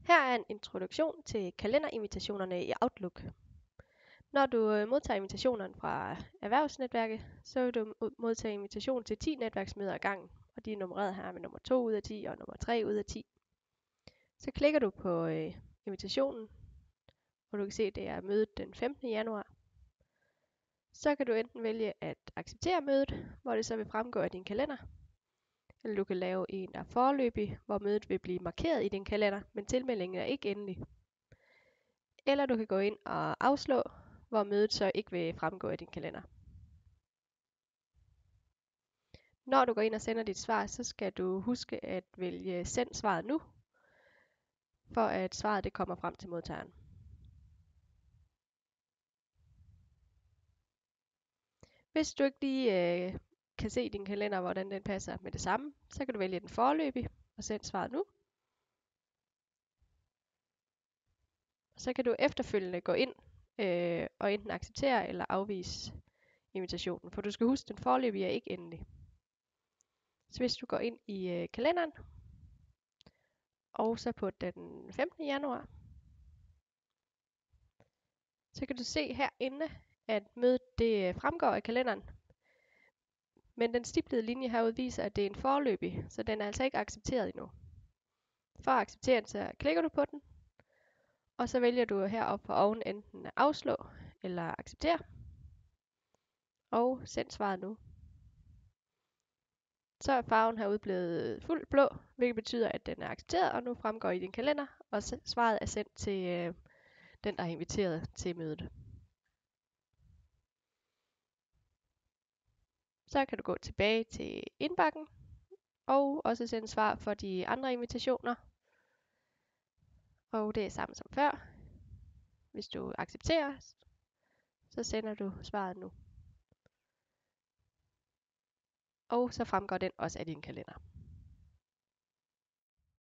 Her er en introduktion til kalenderinvitationerne i Outlook. Når du modtager invitationerne fra Erhvervsnetværket, så vil du modtage invitation til 10 netværksmøder ad gangen, og de er nummereret her med nummer 2 ud af 10 og nummer 3 ud af 10. Så klikker du på invitationen, og du kan se, at det er mødet den 15. januar. Så kan du enten vælge at acceptere mødet, hvor det så vil fremgå af din kalender, eller du kan lave en, der er foreløbig, hvor mødet vil blive markeret i din kalender, men tilmeldingen er ikke endelig. Eller du kan gå ind og afslå, hvor mødet så ikke vil fremgå af din kalender. Når du går ind og sender dit svar, så skal du huske at vælge send svaret nu, for at svaret det kommer frem til modtageren. Hvis du ikke lige kan se i din kalender, hvordan den passer med det samme, så kan du vælge den foreløbig og send svaret nu. Så kan du efterfølgende gå ind og enten acceptere eller afvise invitationen, for du skal huske, at den foreløbige er ikke endelig. Så hvis du går ind i kalenderen, og så på den 15. januar, så kan du se herinde, at mødet det fremgår af kalenderen. Men den stiplede linje herude viser, at det er en foreløbig, så den er altså ikke accepteret endnu. For at acceptere den, så klikker du på den, og så vælger du heroppe på oven enten at afslå eller acceptere, og send svaret nu. Så er farven herude blevet fuldt blå, hvilket betyder, at den er accepteret, og nu fremgår i din kalender, og svaret er sendt til den, der har inviteret til mødet. Så kan du gå tilbage til indbakken, og også sende svar for de andre invitationer. Og det er samme som før. Hvis du accepterer, så sender du svaret nu. Og så fremgår den også af din kalender.